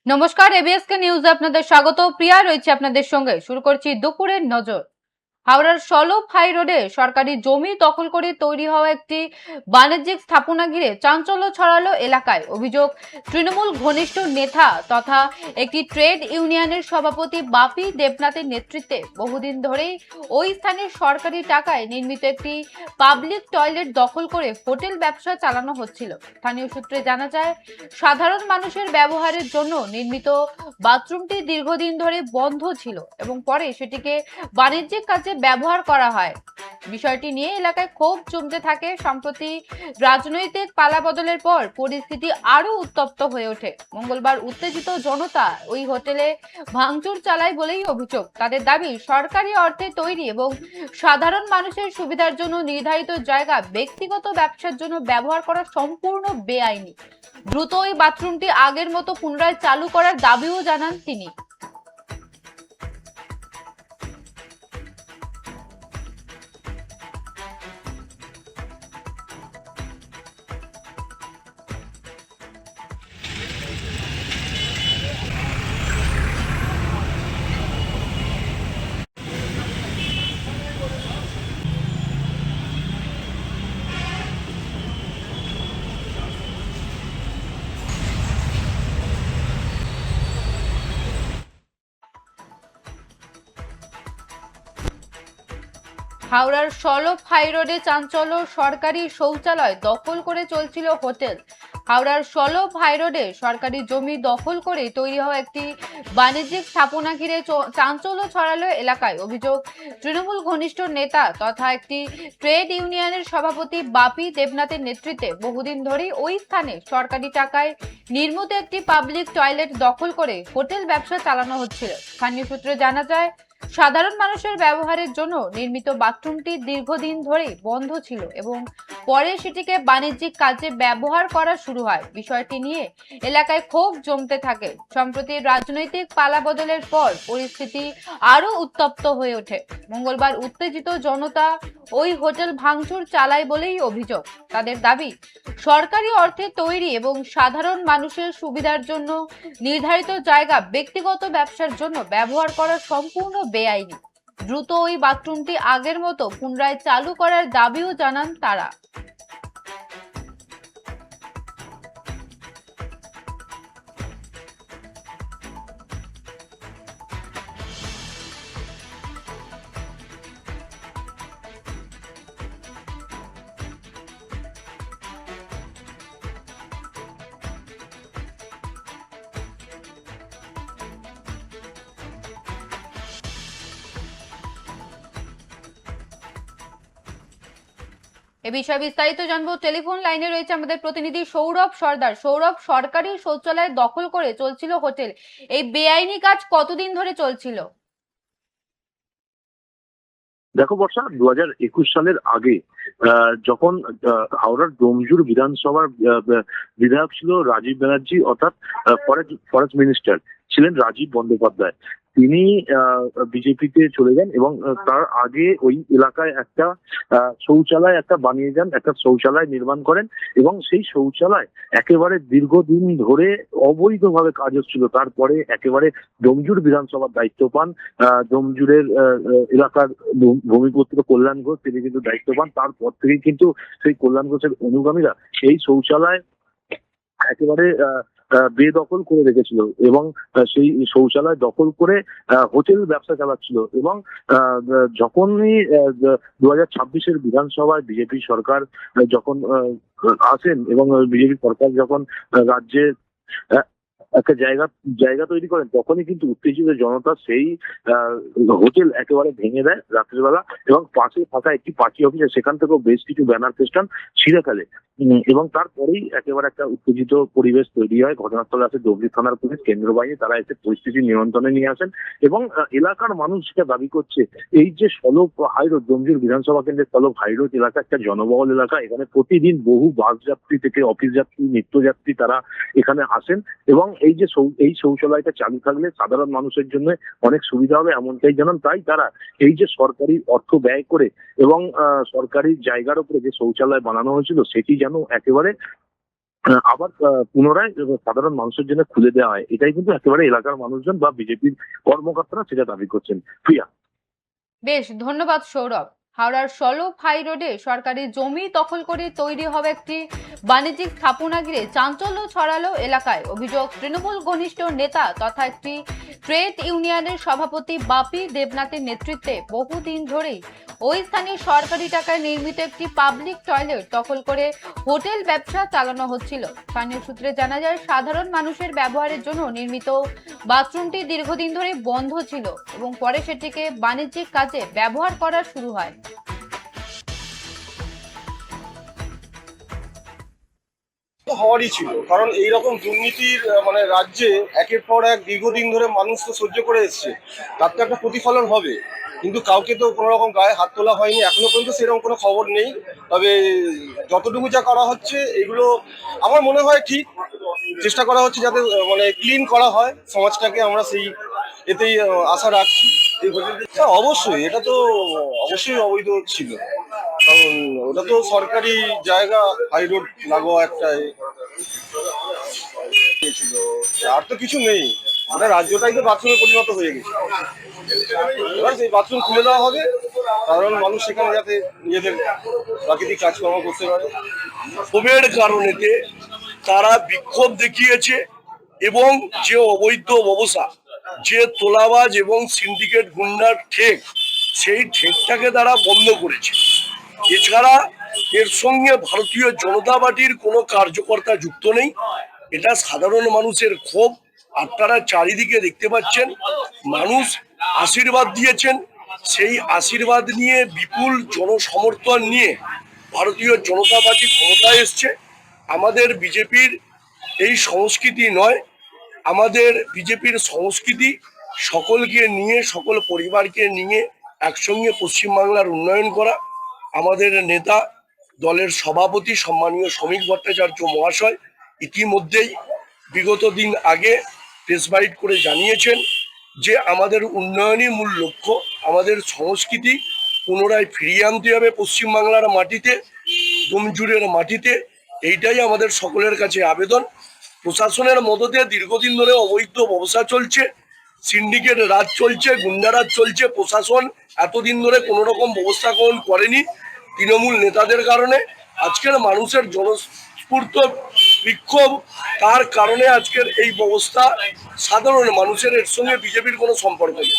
নমস্কার, এবিএসকে নিউজে আপনাদের স্বাগত। প্রিয়া রয়েছে আপনাদের সঙ্গে। শুরু করছি দুপুরের নজর। হাওড়ার সলভ হাই রোডে সরকারি জমি দখল করে তৈরি হওয়া একটি বাণিজ্যিক স্থাপনা ঘিরে চাঞ্চল্য ছড়ালো এলাকায়। অভিযোগ, তৃণমূল ঘনিষ্ঠ নেতা তথা একটি ট্রেড ইউনিয়নের সভাপতি বাপি দেবনাথের নেতৃত্বে বহুদিন ধরেই ওই স্থানে সরকারি টাকায় নির্মিত একটি পাবলিক টয়লেট দখল করে হোটেল ব্যবসা চালানো হচ্ছিল। স্থানীয় সূত্রে জানা যায়, সাধারণ মানুষের ব্যবহারের জন্য নির্মিত বাথরুমটি দীর্ঘদিন ধরে বন্ধ ছিল এবং পরে সেটিকে বাণিজ্যিক কাজে ব্যবহার করা হয়। বিষয়টি নিয়ে এলাকায় ক্ষোভ জমতে থাকে। সম্প্রতি রাজনৈতিক পালাবদলের পর পরিস্থিতি আরো উত্তপ্ত হয়ে ওঠে। মঙ্গলবার উত্তেজিত জনতা ওই হোটেলে ভাঙচুর চালায় বলেই অভিযোগ। তাদের দাবি, সরকারি অর্থে তৈরি এবং সাধারণ মানুষের সুবিধার জন্য নির্ধারিত জায়গা ব্যক্তিগত ব্যবসার জন্য ব্যবহার করা সম্পূর্ণ বেআইনি। দ্রুত ওই বাথরুমটি আগের মতো পুনরায় চালু করার দাবিও জানান তিনি। হাওড়ার সলভ হাই রোডে চাঞ্চল্য, সরকারি শৌচালয় দখল করে চলছিল হোটেল। হাওড়ার সলভ হাই রোডে সরকারি জমি দখল করে তৈরি হওয়া একটি বাণিজ্যিক স্থাপনা ঘিরে চাঞ্চল্য ছড়ালো এলাকায়। অভিযোগ, তৃণমূল ঘনিষ্ঠ নেতা তথা একটি ট্রেড ইউনিয়নের সভাপতি বাপি দেবনাথের নেতৃত্বে বহুদিন ধরেই ওই স্থানে সরকারি টাকায় নির্মিত একটি পাবলিক টয়লেট দখল করে হোটেল ব্যবসা চালানো হচ্ছিল। স্থানীয় সূত্রে জানা যায়, সাধারণ মানুষের ব্যবহারের জন্য নির্মিত বাথরুমটি দীর্ঘদিন ধরে বন্ধ ছিল এবং পরে সেটিকে বাণিজ্যিক কাজে ব্যবহার করা শুরু হয়। বিষয়টি নিয়ে এলাকায় ক্ষোভ জমতে থাকে। সম্প্রতি রাজনৈতিক পালাবদলের পর পরিস্থিতি আরো উত্তপ্ত হয়ে ওঠে। মঙ্গলবার উত্তেজিত জনতা ওই হোটেল ভাঙচুর চালায় বলেই অভিযোগ। তাদের দাবি, সরকারি অর্থে তৈরি এবং সাধারণ মানুষের সুবিধার জন্য নির্ধারিত জায়গা ব্যক্তিগত ব্যবসার জন্য ব্যবহার করা সম্পূর্ণ বেআইনি। দ্রুত ওই বাথরুমটি আগের মতো পুনরায় চালু করার দাবিও জানান তারা। এ বিষয়ে বিস্তারিত জানবো। টেলিফোন লাইনে রয়েছে আমাদের প্রতিনিধি সৌরভ সর্দার। সৌরভ, সরকারি শৌচালয় দখল করে চলছিল হোটেল, এই বেআইনি কাজ কতদিন ধরে চলছিল? দেখো বর্ষা, 2021 সালের আগে যখন হাওড়ার ডোমজুর বিধানসভার বিধায়ক ছিল রাজীব ব্যানার্জি, অর্থাৎ ফরেস্ট মিনিস্টার ছিলেন রাজীব বন্দ্যোপাধ্যায়। তিনি বিজেপিতে চলে যান এবং তার আগে ওই এলাকায় একটা শৌচালয় বানিয়ে যান, একটা শৌচালয় নির্মাণ করেন এবং সেই শৌচালয় একেবারে দীর্ঘদিন ধরে অবৈধভাবে কাজ হচ্ছিল। তারপরে একেবারে ডোমজুর বিধানসভার দায়িত্ব পান ডোমজুরের এলাকার ভূমিপুত্র কল্যাণ ঘোষ, তিনি কিন্তু দায়িত্ব পান। তারপর থেকে কিন্তু সেই কল্যাণ ঘোষের অনুগামীরা এই শৌচালয় একেবারে বেদখল করে রেখেছিল এবং সেই শৌচালয় দখল করে হোটেল ব্যবসা চালাচ্ছিল। এবং যখনই 2026-এর বিধানসভায় বিজেপি সরকার যখন আসেন এবং বিজেপি সরকার যখন রাজ্যে একটা জায়গা তৈরি করেন, তখনই কিন্তু উত্তেজিত জনতা সেই হোটেল একেবারে ভেঙে দেয় রাত্রিবেলা এবং পাশে থাকা একটি পার্টি অফিসে সেখান থেকেও বেশ কিছু ব্যানার ফেস্টান ছিঁড়ে ফেলে এবং তারপরেই একেবারে একটা উত্তেজিত পরিবেশ তৈরি হয়। ঘটনাস্থলে আসে ডোমজুর থানার পুলিশ, কেন্দ্র বাহিনী, তারা এসে পরিস্থিতি নিয়ন্ত্রণে নিয়ে আসেন এবং এলাকার মানুষ যেটা দাবি করছে, এই যে সলভ হাইরোড, ডোমজুর বিধানসভা কেন্দ্রের সলভ হাইরোড এলাকা একটা জনবহুল এলাকা। এখানে প্রতিদিন বহু বাস যাত্রী থেকে অফিস যাত্রী, নিত্যযাত্রী তারা এখানে আসেন এবং এই শৌচালয়টা চালু থাকলে সাধারণ মানুষের জন্য অনেক সুবিধা হবে এমনটাই জানান। তাই তারা এই যে সরকারি অর্থ ব্যয় করে এবং সরকারি জায়গার উপরে যে শৌচালয় বানানো হয়েছিল সেটি যেন একেবারে আবার পুনরায় সাধারণ মানুষের জন্য খুলে দেওয়া হয়, এটাই কিন্তু একেবারে এলাকার মানুষজন বা বিজেপির কর্মকর্তারা সেটা দাবি করছেন। প্রিয়া। বেশ, ধন্যবাদ সৌরভ। হাওড়ার সলভ হাই রোডে সরকারি জমি দখল করে তৈরি হবে একটি বাণিজ্যিক স্থাপনা ঘিরে চাঞ্চল্য ছড়ালো এলাকায়। অভিযোগ, তৃণমূল ঘনিষ্ঠ নেতা তথা একটি ট্রেড ইউনিয়নের সভাপতি বাপি দেবনাথের নেতৃত্বে বহুদিন ধরেই ওই স্থানে সরকারি টাকায় নির্মিত একটি পাবলিক টয়লেট দখল করে হোটেল ব্যবসা চালানো হচ্ছিল। স্থানীয় সূত্রে জানা যায়, সাধারণ মানুষের ব্যবহারের জন্য নির্মিত বাথরুমটি দীর্ঘদিন ধরে বন্ধ ছিল এবং পরে সেটিকে বাণিজ্যিক কাজে ব্যবহার করা শুরু হয়। হওয়ারই ছিল, কারণ এইরকম দুর্নীতির মানে রাজ্যে একের পর এক দীর্ঘদিন ধরে মানুষ তো সহ্য করে এসছে, তার তো একটা প্রতিফলন হবে। কিন্তু কাউকে তো কোনো রকম গায়ে হাত তোলা হয়নি, এখনো পর্যন্ত সেরকম কোনো খবর নেই। তবে যতটুকু যা করা হচ্ছে এগুলো আমার মনে হয় ঠিক চেষ্টা করা হচ্ছে যাতে মানে ক্লিন করা হয় সমাজটাকে, আমরা সেই এতেই আশা রাখছি। এই হোটেলটা অবশ্যই, এটা তো অবশ্যই অবৈধ ছিল, কারণ ওটা তো সরকারি জায়গা, হাই রোড লাগোয়া একটা ছিল। আর তো কিছু নেই, মানে রাজ্যটাই তো বাথরুমে পরিণত হয়ে গেছে। এবার সেই বাথরুম খুলে দেওয়া হবে, সাধারণ মানুষ সেখানে যাতে নিজেদের প্রাকৃতিক কাজকর্ম করতে পারে। ক্ষোভের কারণেতে তারা বিক্ষোভ দেখিয়েছে এবং যে অবৈধ ব্যবসা, যে তোলাবাজ এবং সিন্ডিকেট গুন্ডার ঠেক, সেই ঠেকটাকে তারা বন্ধ করেছে। এছাড়া এর সঙ্গে ভারতীয় জনতা পার্টির কোনো কার্যকর্তা যুক্ত নেই। এটা সাধারণ মানুষের ক্ষোভ। আপনারা চারিদিকে দেখতে পাচ্ছেন, মানুষ আশীর্বাদ দিয়েছেন। সেই আশীর্বাদ নিয়ে, বিপুল জনসমর্থন নিয়ে ভারতীয় জনতা পার্টি ক্ষমতায় এসছে। আমাদের বিজেপির এই সংস্কৃতি নয়, আমাদের বিজেপির সংস্কৃতি সকলকে নিয়ে, সকল পরিবারকে নিয়ে একসঙ্গে পশ্চিমবাংলার উন্নয়ন করা। আমাদের নেতা, দলের সভাপতি সম্মানীয় শ্রমিক ভট্টাচার্য মহাশয় ইতিমধ্যেই বিগত দিন আগে প্রেস বাইট করে জানিয়েছেন যে আমাদের উন্নয়নই মূল লক্ষ্য, আমাদের সংস্কৃতি পুনরায় ফিরিয়ে আনতে হবে পশ্চিমবাংলার মাটিতে, ডোমজুড়ের মাটিতে। এইটাই আমাদের সকলের কাছে আবেদন। প্রশাসনের মদতে দীর্ঘদিন ধরে অবৈধ ব্যবসা চলছে, সিন্ডিকেট রাজ চলছে, গুন্ডারাজ চলছে। প্রশাসন এতদিন ধরে কোনো রকম ব্যবস্থা গ্রহণ করেনি তৃণমূল নেতাদের কারণে। আজকের মানুষের জনস্ফূর্ত বিক্ষোভ, তার কারণে আজকের এই ব্যবস্থা। সাধারণ মানুষের এর সঙ্গে বিজেপির কোনো সম্পর্ক নেই।